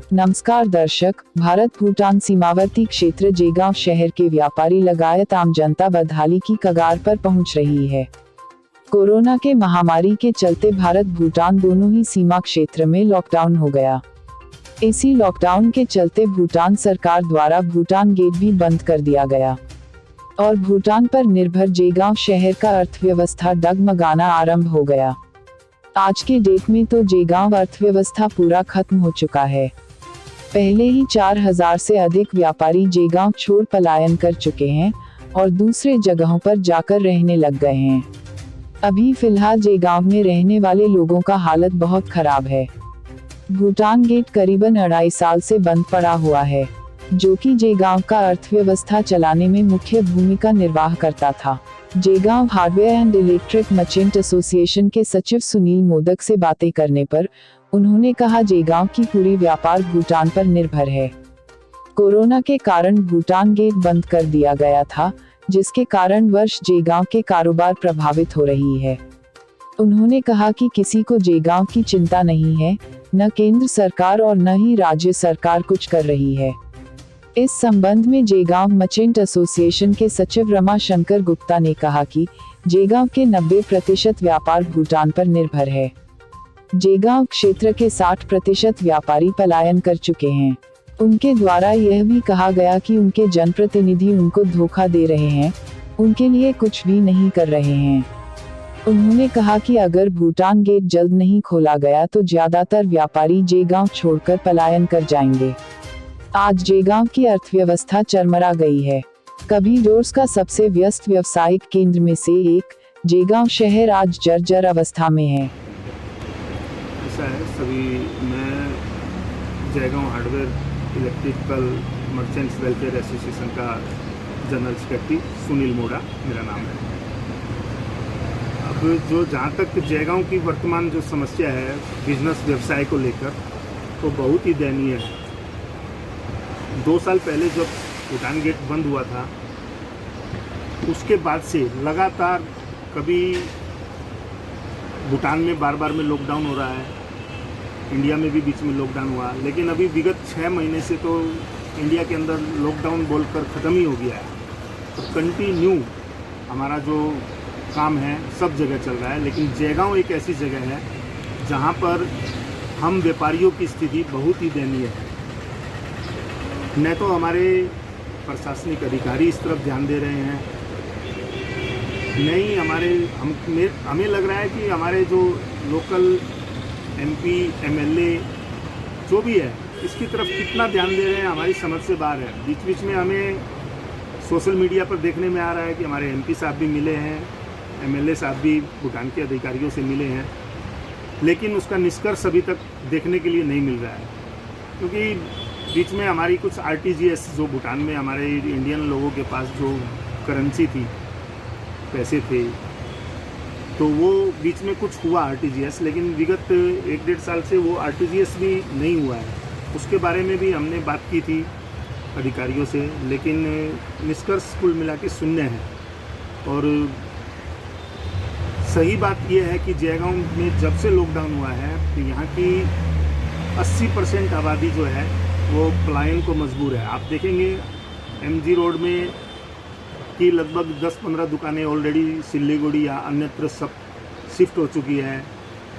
नमस्कार दर्शक, भारत भूटान सीमावर्ती क्षेत्र जेगांव शहर के व्यापारी लगायत आम जनता बदहाली की कगार पर पहुंच रही है। कोरोना के महामारी के चलते भारत भूटान दोनों ही सीमा क्षेत्र में लॉकडाउन हो गया। इसी लॉकडाउन के चलते भूटान सरकार द्वारा भूटान गेट भी बंद कर दिया गया और भूटान पर निर्भर जेगांव शहर का अर्थव्यवस्था डगमगाना आरंभ हो गया। आज के डेट में तो जेगांव अर्थव्यवस्था पूरा खत्म हो चुका है। पहले ही 4000 से अधिक व्यापारी जेगांव छोड़ पलायन कर चुके हैं और दूसरे जगहों पर जाकर रहने लग गए हैं। अभी फिलहाल जेगांव में रहने वाले लोगों का हालत बहुत खराब है। भूटान गेट करीबन 2.5 साल से बंद पड़ा हुआ है, जो कि जेगांव का अर्थव्यवस्था चलाने में मुख्य भूमिका निर्वाह करता था। Jegaon hardware and electric merchant association के सचिव सुनील मोदक से बातें करने पर उन्होंने कहा, जेगांव की पूरी व्यापार भूटान पर निर्भर है। कोरोना के कारण भूटान गेट बंद कर दिया गया था, जिसके कारण वर्ष जेगांव के कारोबार प्रभावित हो रही है। उन्होंने कहा कि किसी को जेगांव की चिंता नहीं है, न केंद्र सरकार और न ही राज्य सरकार कुछ कर रही है। इस संबंध में जेगांव मर्चेंट एसोसिएशन के सचिव रमा शंकर गुप्ता ने कहा कि जेगांव के 90% व्यापार भूटान पर निर्भर है। जेगांव क्षेत्र के 60% व्यापारी पलायन कर चुके हैं। उनके द्वारा यह भी कहा गया कि उनके जनप्रतिनिधि उनको धोखा दे रहे हैं, उनके लिए कुछ भी नहीं कर रहे हैं। उन्होंने कहा कि अगर भूटान गेट जल्द नहीं खोला गया तो ज्यादातर व्यापारी जेगांव छोड़कर पलायन कर जाएंगे। आज जेगांव की अर्थव्यवस्था चरमरा गई है। कभी डोर्स का सबसे व्यस्त व्यावसायिक केंद्र में से एक जेगांव शहर आज जर्जर अवस्था में है। ऐसा है, सभी मैं Jegaon hardware electrical merchants welfare association का जनरल सेक्रेटरी सुनील मोड़ा मेरा नाम है। अब जो जहाँ तक जेगांव की वर्तमान जो समस्या है बिजनेस व्यवसाय को लेकर, तो बहुत ही दयनीय है। 2 साल पहले जब भूटान गेट बंद हुआ था, उसके बाद से लगातार कभी भूटान में बार में लॉकडाउन हो रहा है, इंडिया में भी बीच में लॉकडाउन हुआ, लेकिन अभी विगत 6 महीने से तो इंडिया के अंदर लॉकडाउन बोलकर ख़त्म ही हो गया है। तो कंटिन्यू हमारा जो काम है सब जगह चल रहा है, लेकिन जेगांव एक ऐसी जगह है जहां पर हम व्यापारियों की स्थिति बहुत ही दयनीय है। न तो हमारे प्रशासनिक अधिकारी इस तरफ ध्यान दे रहे हैं, नहीं हमें लग रहा है कि हमारे जो लोकल एमपी एमएलए जो भी है इसकी तरफ कितना ध्यान दे रहे हैं हमारी समझ से बाहर है। बीच में हमें सोशल मीडिया पर देखने में आ रहा है कि हमारे एमपी साहब भी मिले हैं, एमएलए साहब भी भूटान के अधिकारियों से मिले हैं, लेकिन उसका निष्कर्ष अभी तक देखने के लिए नहीं मिल रहा है। क्योंकि बीच में हमारी कुछ आरटीजीएस जो भूटान में हमारे इंडियन लोगों के पास जो करेंसी थी, पैसे थे, तो वो बीच में कुछ हुआ आरटीजीएस, लेकिन विगत 1-1.5 साल से वो आरटीजीएस भी नहीं हुआ है। उसके बारे में भी हमने बात की थी अधिकारियों से, लेकिन निष्कर्ष कुल मिला के शून्य है। और सही बात यह है कि जेगांव में जब से लॉकडाउन हुआ है तो यहाँ की 80% आबादी जो है वो पलायन को मजबूर है। आप देखेंगे एमजी रोड में कि लगभग 10-15 दुकानें ऑलरेडी सिल्लीगुड़ी या अन्यत्र सब शिफ्ट हो चुकी है।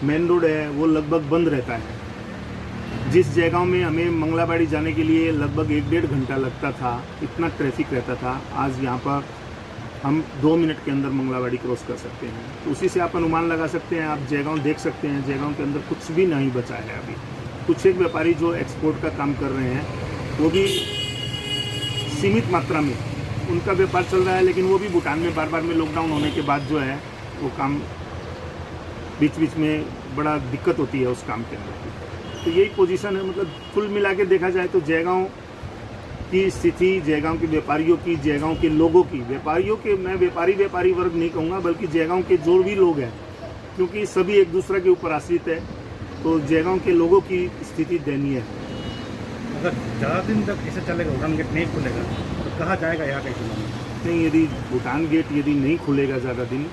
मेन रोड है वो लगभग बंद रहता है। जिस जेगांव में हमें मंगलाबाड़ी जाने के लिए लगभग 1-1.5 घंटा लगता था, इतना ट्रैफिक रहता था, आज यहाँ पर हम 2 मिनट के अंदर मंगलाबाड़ी क्रॉस कर सकते हैं। तो उसी से आप अनुमान लगा सकते हैं, आप जेगांव देख सकते हैं, जेगांव के अंदर कुछ भी नहीं बचा है अभी। कुछ एक व्यापारी जो एक्सपोर्ट का काम कर रहे हैं वो भी सीमित मात्रा में उनका व्यापार चल रहा है, लेकिन वो भी भूटान में बार में लॉकडाउन होने के बाद जो है वो काम बीच में बड़ा दिक्कत होती है उस काम के अंदर। तो यही पोजीशन है। मतलब कुल मिला के देखा जाए तो जेगांव की स्थिति, जेगांव के व्यापारियों की, जेगांव के लोगों की, व्यापारियों के, मैं व्यापारी वर्ग नहीं कहूँगा, बल्कि जेगांव के जो भी लोग हैं, क्योंकि सभी एक दूसरे के ऊपर आश्रित है, तो जेगांव के लोगों की स्थिति दयनीय है। अगर ज़्यादा दिन तक ऐसे चलेगा, भूटान गेट नहीं खुलेगा तो कहाँ जाएगा यहाँ का इकोनॉमी? नहीं, यदि भूटान गेट यदि नहीं खुलेगा ज़्यादा दिन,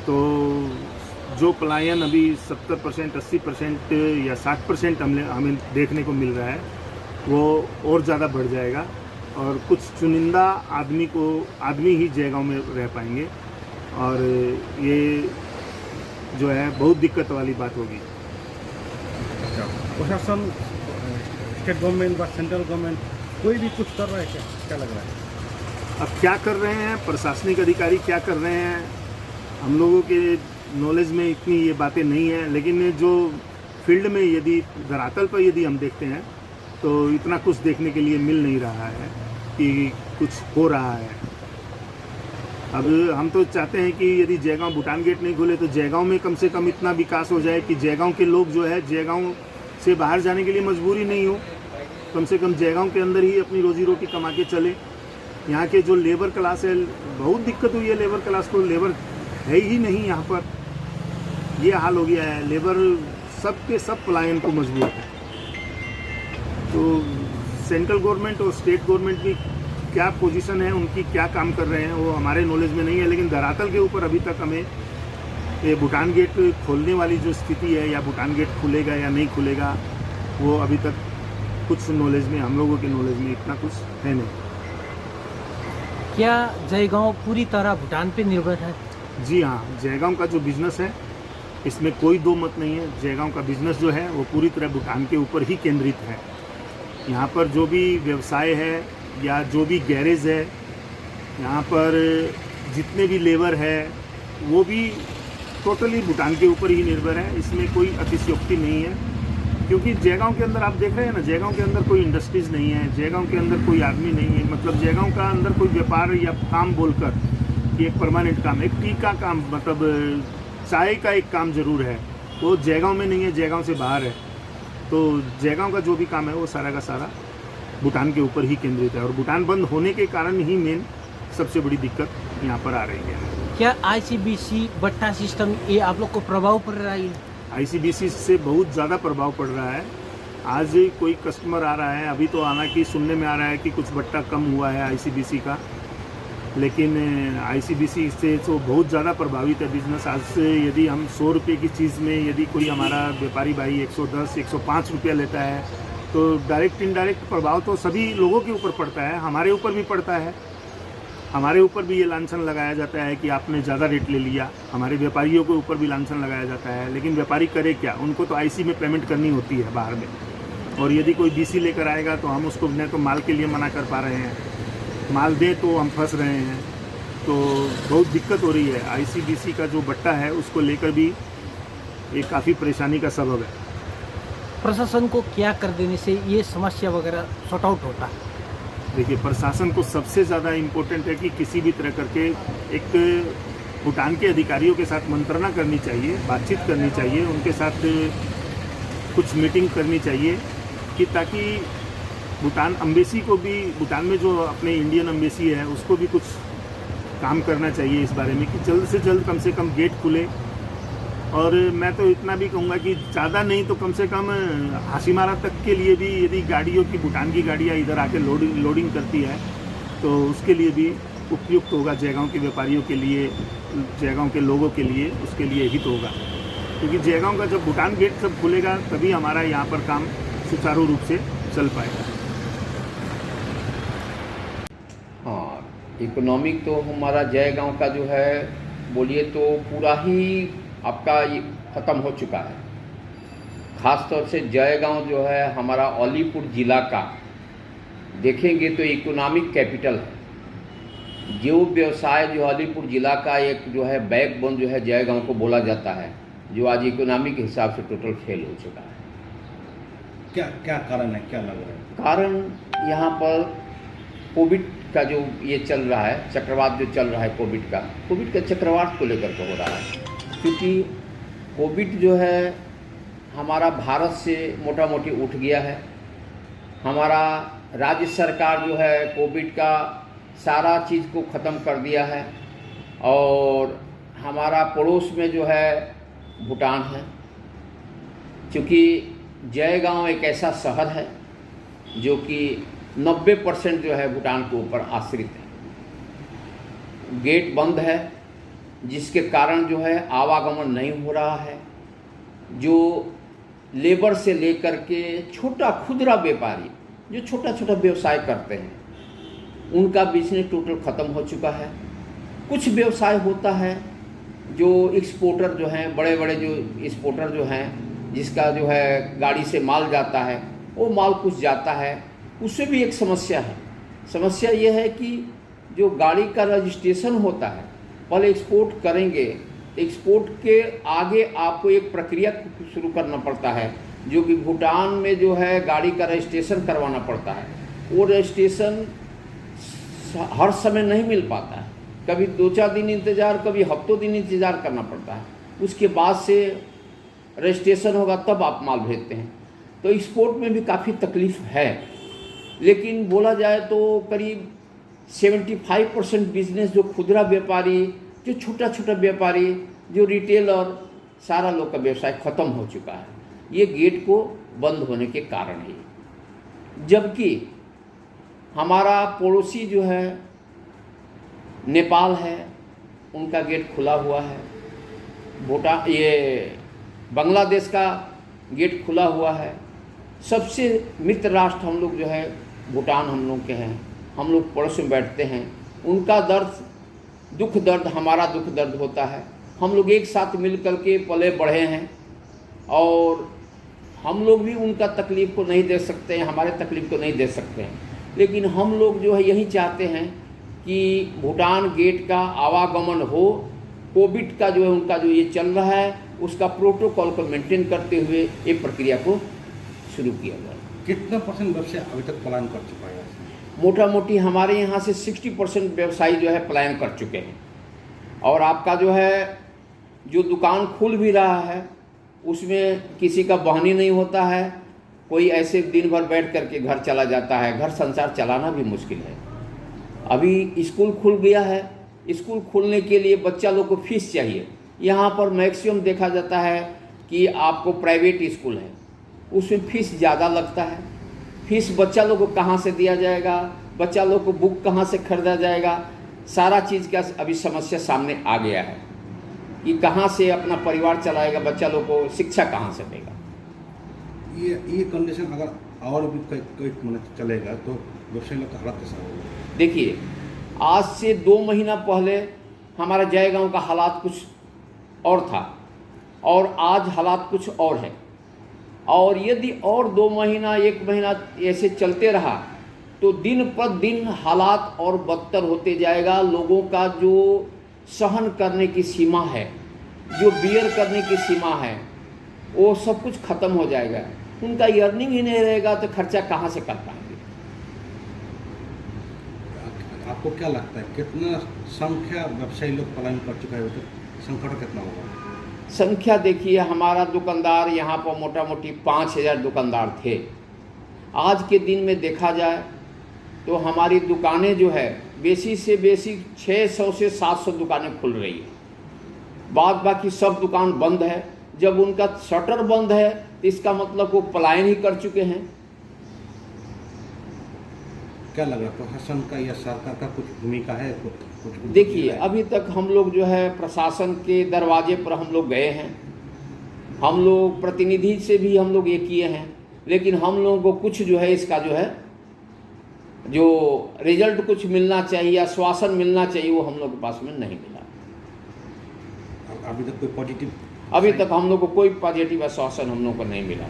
तो जो पलायन अभी 70%, 80% या 60% हमें देखने को मिल रहा है, वो और ज़्यादा बढ़ जाएगा और कुछ चुनिंदा आदमी ही जयगांव में रह पाएंगे और ये जो है बहुत दिक्कत वाली बात होगी। अच्छा, प्रशासन, स्टेट गवर्नमेंट व सेंट्रल गवर्नमेंट कोई भी कुछ कर रहा है क्या लग रहा है? अब क्या कर रहे हैं प्रशासनिक अधिकारी, क्या कर रहे हैं, हम लोगों के नॉलेज में इतनी ये बातें नहीं हैं, लेकिन जो फील्ड में यदि धरातल पर यदि हम देखते हैं तो इतना कुछ देखने के लिए मिल नहीं रहा है कि कुछ हो रहा है। अब हम तो चाहते हैं कि यदि जयगांव भूटान गेट नहीं खुले तो जयगांव में कम से कम इतना विकास हो जाए कि जयगांव के लोग जो है जयगांव से बाहर जाने के लिए मजबूरी नहीं हो, कम से कम जयगांव के अंदर ही अपनी रोजी रोटी कमा के चले। यहाँ के जो लेबर क्लास है, बहुत दिक्कत हुई है लेबर क्लास को, लेबर है ही नहीं यहाँ पर, ये हाल हो गया है। लेबर सब के सब पलायन को मजबूर है। तो सेंट्रल गवर्नमेंट और स्टेट गवर्नमेंट की क्या पोजीशन है, उनकी क्या काम कर रहे हैं वो हमारे नॉलेज में नहीं है, लेकिन धरातल के ऊपर अभी तक हमें ये भूटान गेट खोलने वाली जो स्थिति है या भूटान गेट खुलेगा या नहीं खुलेगा वो अभी तक कुछ नॉलेज में, हम लोगों के नॉलेज में इतना कुछ है नहीं। क्या जयगांव पूरी तरह भूटान पे निर्भर है? जी हाँ, जयगांव का जो बिज़नेस है इसमें कोई दो मत नहीं है। जयगांव का बिज़नेस जो है वो पूरी तरह भूटान के ऊपर ही केंद्रित है। यहाँ पर जो भी व्यवसाय है या जो भी गैरेज है, यहाँ पर जितने भी लेबर है वो भी टोटली भूटान के ऊपर ही निर्भर है। इसमें कोई अतिशयोक्ति नहीं है, क्योंकि जयगांव के अंदर आप देख रहे हैं ना, जयगांव के अंदर कोई इंडस्ट्रीज़ नहीं है, जयगांव के अंदर कोई आदमी नहीं है। मतलब जयगांव का अंदर कोई व्यापार या काम बोलकर कि एक परमानेंट काम, एक टी का काम, मतलब चाय का एक काम ज़रूर है, वो जयगांव में नहीं है, जयगांव से बाहर है। तो जयगांव का जो भी काम है वो सारा का सारा भूटान के ऊपर ही केंद्रित है और भूटान बंद होने के कारण ही मेन सबसे बड़ी दिक्कत यहाँ पर आ रही है। क्या आईसीबीसी बट्टा सिस्टम ये आप लोग को प्रभाव पड़ रहा है? आईसीबीसी से बहुत ज़्यादा प्रभाव पड़ रहा है। आज कोई कस्टमर आ रहा है, अभी तो हालांकि सुनने में आ रहा है कि कुछ बट्टा कम हुआ है आईसीबीसी का, लेकिन आईसीबीसी से तो बहुत ज़्यादा प्रभावित है बिज़नेस। आज से यदि हम 100 रुपये की चीज़ में यदि कोई हमारा व्यापारी भाई 110, 105 रुपया लेता है तो डायरेक्ट इनडायरेक्ट प्रभाव तो सभी लोगों के ऊपर पड़ता है, हमारे ऊपर भी पड़ता है। हमारे ऊपर भी ये लांछन लगाया जाता है कि आपने ज़्यादा रेट ले लिया, हमारे व्यापारियों के ऊपर भी लांछन लगाया जाता है। लेकिन व्यापारी करे क्या, उनको तो आईसी में पेमेंट करनी होती है बाहर में, और यदि कोई बीसी लेकर आएगा तो हम उसको न तो माल के लिए मना कर पा रहे हैं, माल दे तो हम फंस रहे हैं। तो बहुत दिक्कत हो रही है। आईसीबीसी का जो बट्टा है उसको लेकर भी ये काफ़ी परेशानी का सबब है। प्रशासन को क्या कर देने से ये समस्या वगैरह सॉर्ट आउट होता है? देखिए, प्रशासन को सबसे ज़्यादा इम्पोर्टेंट है कि किसी भी तरह करके एक भूटान के अधिकारियों के साथ मंत्रणा करनी चाहिए, बातचीत करनी चाहिए, उनके साथ कुछ मीटिंग करनी चाहिए कि ताकि भूटान अम्बेसी को भी, भूटान में जो अपने इंडियन अम्बेसी है उसको भी कुछ काम करना चाहिए इस बारे में कि जल्द से जल्द कम से कम गेट खुले। और मैं तो इतना भी कहूँगा कि ज़्यादा नहीं तो कम से कम हासीमारा तक के लिए भी यदि गाड़ियों की, भूटान की गाड़ियाँ इधर आके लोडिंग करती है तो उसके लिए भी उपयुक्त होगा, जयगांव के व्यापारियों के लिए, जयगांव के लोगों के लिए, उसके लिए हित होगा। क्योंकि जयगांव का जब भूटान गेट सब खुलेगा तभी हमारा यहाँ पर काम सुचारू रूप से चल पाएगा। हाँ, इकोनॉमिक तो हमारा जयगांव का जो है बोलिए तो पूरा ही आपका ख़त्म हो चुका है। ख़ास तौर से जयगांव जो है हमारा अलीपुर ज़िला का देखेंगे तो इकोनॉमिक कैपिटल है। जो व्यवसाय जो अलीपुर ज़िला का एक जो है बैकबोन जो है जयगांव को बोला जाता है, जो आज इकोनॉमिक हिसाब से टोटल फेल हो चुका है। क्या क्या कारण है, क्या लग रहा है? कारण यहाँ पर कोविड का जो ये चल रहा है, चक्रवात जो चल रहा है कोविड का चक्रवात को लेकर के हो रहा है। क्योंकि कोविड जो है हमारा भारत से मोटा मोटी उठ गया है। हमारा राज्य सरकार जो है कोविड का सारा चीज़ को ख़त्म कर दिया है और हमारा पड़ोस में जो है भूटान है। क्योंकि जयगांव एक ऐसा शहर है जो कि 90% जो है भूटान के ऊपर आश्रित है। गेट बंद है जिसके कारण जो है आवागमन नहीं हो रहा है। जो लेबर से लेकर के छोटा खुदरा व्यापारी जो छोटा छोटा व्यवसाय करते हैं उनका बिजनेस टोटल ख़त्म हो चुका है। कुछ व्यवसाय होता है जो एक्सपोर्टर जो हैं, बड़े बड़े जो एक्सपोर्टर जो हैं, जिसका जो है गाड़ी से माल जाता है, वो माल कुछ जाता है, उससे भी एक समस्या है। समस्या ये है कि जो गाड़ी का रजिस्ट्रेशन होता है, पहले एक्सपोर्ट करेंगे, एक्सपोर्ट के आगे आपको एक प्रक्रिया शुरू करना पड़ता है, जो कि भूटान में जो है गाड़ी का रजिस्ट्रेशन करवाना पड़ता है। वो रजिस्ट्रेशन हर समय नहीं मिल पाता है, कभी 2-4 दिन इंतज़ार, कभी हफ्तों दिन इंतज़ार करना पड़ता है। उसके बाद से रजिस्ट्रेशन होगा तब आप माल भेजते हैं। तो एक्सपोर्ट में भी काफ़ी तकलीफ़ है, लेकिन बोला जाए तो करीब 75% बिजनेस जो खुदरा व्यापारी, जो छोटा छोटा व्यापारी, जो रिटेलर, सारा लोग का व्यवसाय ख़त्म हो चुका है, ये गेट को बंद होने के कारण ही। जबकि हमारा पड़ोसी जो है नेपाल है, उनका गेट खुला हुआ है, भूटान, ये बांग्लादेश का गेट खुला हुआ है। सबसे मित्र राष्ट्र हम लोग जो है भूटान हम लोग के हैं, हम लोग पड़ोस में बैठते हैं। उनका दर्द, दुख दर्द हमारा दुख दर्द होता है। हम लोग एक साथ मिल कर के पले बढ़े हैं और हम लोग भी उनका तकलीफ़ को नहीं दे सकते हैं, हमारे तकलीफ़ को नहीं दे सकते हैं। लेकिन हम लोग जो है यही चाहते हैं कि भूटान गेट का आवागमन हो। कोविड का जो है उनका जो ये चल रहा है, उसका प्रोटोकॉल को मेंटेन करते हुए ये प्रक्रिया को शुरू किया जाए। कितना % व्यवसाय अभी तक पलायन कर चुका है? मोटा मोटी हमारे यहाँ से 60% व्यवसायी जो है पलायन कर चुके हैं। और आपका जो है जो दुकान खुल भी रहा है उसमें किसी का बहानी नहीं होता है, कोई ऐसे दिन भर बैठ करके घर चला जाता है। घर संसार चलाना भी मुश्किल है। अभी स्कूल खुल गया है, स्कूल खुलने के लिए बच्चा लोग को फीस चाहिए। यहाँ पर मैक्सिमम देखा जाता है कि आपको प्राइवेट स्कूल है, उसमें फीस ज़्यादा लगता है। फीस बच्चा लोग को कहाँ से दिया जाएगा, बच्चा लोग को बुक कहाँ से खरीदा जाएगा, सारा चीज़ का अभी समस्या सामने आ गया है कि कहाँ से अपना परिवार चलाएगा, बच्चा लोग को शिक्षा कहाँ से देगा। ये कंडीशन अगर और भी कोई मतलब चलेगा तो व्यवसाय लोग का हालत कैसा होगा? देखिए, आज से 2 महीना पहले हमारा जयगांव का हालात कुछ और था और आज हालात कुछ और है। और यदि और 2 महीना 1 महीना ऐसे चलते रहा तो दिन पर दिन हालात और बदतर होते जाएगा। लोगों का जो सहन करने की सीमा है, जो बियर करने की सीमा है, वो सब कुछ ख़त्म हो जाएगा। उनका अर्निंग ही नहीं रहेगा तो खर्चा कहाँ से कर पाएंगे। आपको क्या लगता है कितना संख्या व्यवसायी लोग पलायन कर चुका है? संकट कितना होगा? संख्या देखिए, हमारा दुकानदार यहाँ पर मोटा मोटी 5000 दुकानदार थे। आज के दिन में देखा जाए तो हमारी दुकानें जो है बेसी से बेसी 600 से 700 दुकानें खुल रही है। बाद बाकी सब दुकान बंद है। जब उनका शटर बंद है तो इसका मतलब वो पलायन ही कर चुके हैं। क्या लग रहा है प्रशासन का या सरकार का कुछ भूमिका है? कुछ देखिए, अभी तक हम लोग जो है प्रशासन के दरवाजे पर हम लोग गए हैं, हम लोग प्रतिनिधि से भी हम लोग ये किए हैं, लेकिन हम लोगों को कुछ जो है इसका जो है जो रिजल्ट कुछ मिलना चाहिए, आश्वासन मिलना चाहिए, वो हम लोग के पास में नहीं मिला। अभी तक कोई पॉजिटिव? अभी तक हम लोग को कोई पॉजिटिव आश्वासन हम लोग को नहीं मिला।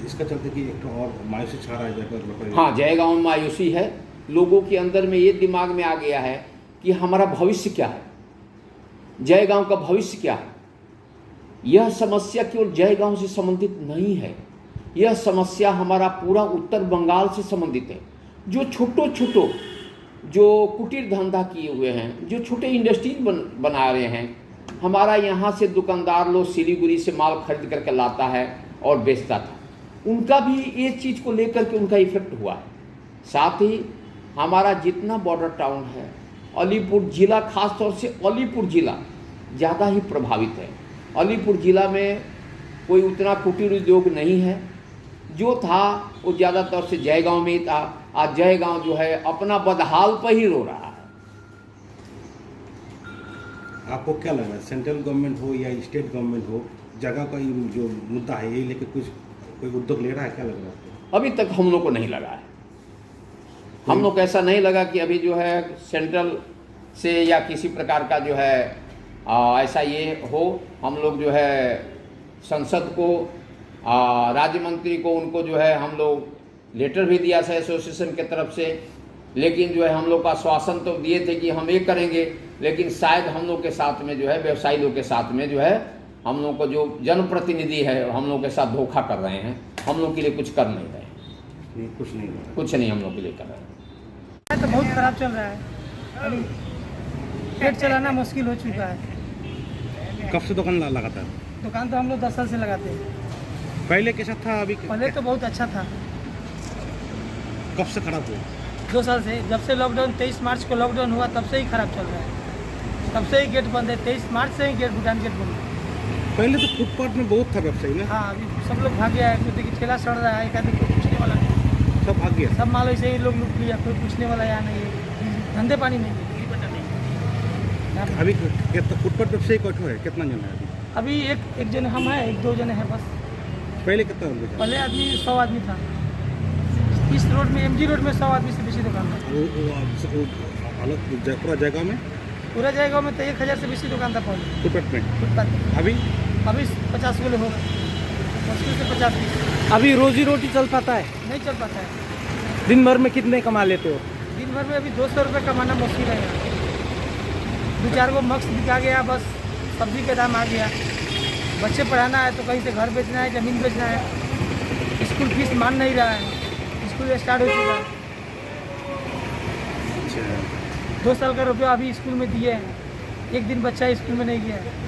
इसका चलते कि एक तो और मायूसी छा रहा है। हाँ, जयगांव में मायूसी है। लोगों के अंदर में ये दिमाग में आ गया है कि हमारा भविष्य क्या है, जयगांव का भविष्य क्या है। यह समस्या केवल जयगांव से संबंधित नहीं है, यह समस्या हमारा पूरा उत्तर बंगाल से संबंधित है। जो छोटो जो कुटीर धंधा किए हुए हैं, जो छोटे इंडस्ट्रीज बना रहे हैं, हमारा यहाँ से दुकानदार लोग सिलीगुड़ी से माल खरीद करके लाता है और बेचता था, उनका भी ये चीज़ को लेकर के उनका इफेक्ट हुआ है। साथ ही हमारा जितना बॉर्डर टाउन है, अलीपुर ज़िला, खास तौर से अलीपुर ज़िला ज़्यादा ही प्रभावित है। अलीपुर ज़िला में कोई उतना कुटीर उद्योग नहीं है, जो था वो ज़्यादातर से जयगांव में ही था। आज जयगांव जो है अपना बदहाल पर ही रो रहा है। आपको क्या लग रहा है सेंट्रल गवर्नमेंट हो या स्टेट गवर्नमेंट हो, जगह का जो मुद्दा है ये लेकर कोई उद्योग ले रहा है? क्या लग रहा है आपको? अभी तक हम लोग को नहीं लगा है। हम लोग को ऐसा नहीं लगा कि अभी जो है सेंट्रल से या किसी प्रकार का जो है ऐसा ये हो। हम लोग जो है संसद को राज्य मंत्री को उनको जो है हम लोग लेटर भी दिया था एसोसिएशन के तरफ से, लेकिन जो है हम लोग का आश्वासन तो दिए थे कि हम ये करेंगे, लेकिन शायद हम लोग के साथ में जो है व्यवसायी लोग के साथ में जो है हम लोग को जो जनप्रतिनिधि है हम लोग के साथ धोखा कर रहे हैं। हम लोग के लिए कुछ कर नहीं रहे हैं, कुछ नहीं हम लोग के लिए कर रहे हैं। तो बहुत खराब चल रहा है, अभी पेट चलाना मुश्किल हो चुका है। कब से दुकान लगाता है? दुकान तो हम लोग 10 साल से लगाते हैं। पहले कैसा था? अभी पहले तो बहुत अच्छा था। कब से खराब हुआ? 2 साल से, जब से लॉकडाउन 23 मार्च को लॉकडाउन हुआ तब से ही खराब चल रहा है। तब से ही गेट बंद है, 23 मार्च से ही गेट भूटान गेट बंद है। पहले तो फुटपाथ में बहुत था व्यवसायी ना। हाँ, अभी सब लोग भाग गया है। कोई देखिए ठेला सड़ रहा है, एक आदमी कोई पूछने वाला नहीं, सब भाग गया। सब माल ऐसे ही लोग लूट लिया, कोई पूछने वाला यहाँ नहीं है। धंधे पानी नहीं है। अभी फुटपाथ व्यवसायी कौन है? कितना जन है अभी? एक जन हम हैं, 1-2 जने हैं बस। पहले कितना होंगे? पहले आदमी 100 आदमी था। इस रोड में, MG रोड में 100 आदमी से बेसी दुकान था। वो अलग पूरा जगह में, पूरा जगह में तो 1000 से बेसी दुकान था पहले फुटपाथ में। फुटपाथ। अभी 50 किलो हो गए, मुश्किल से 50-20। अभी रोजी रोटी चल पाता है? नहीं चल पाता है। दिन भर में कितने कमा लेते हो? दिन भर में अभी 200 रुपये कमाना मुश्किल है। 2-4 गो मक्स बिका गया, बस सब्जी का दाम आ गया। बच्चे पढ़ाना है तो कहीं से घर बेचना है, ज़मीन बेचना है। स्कूल फीस मान नहीं रहा है, स्कूल स्टार्ट हो चुका है। 2 साल का रुपया अभी स्कूल में दिए हैं, एक दिन बच्चा स्कूल में नहीं गया है।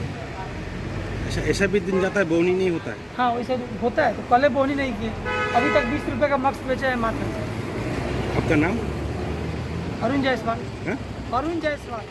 ऐसा भी दिन जाता है बोनी नहीं होता है? हाँ, वैसे होता है। तो कल बोनी नहीं किए, अभी तक 20 रुपये का मक्स बेचा है मात्र। आपका नाम? अरुण जायसवाल। हाँ? अरुण जायसवाल।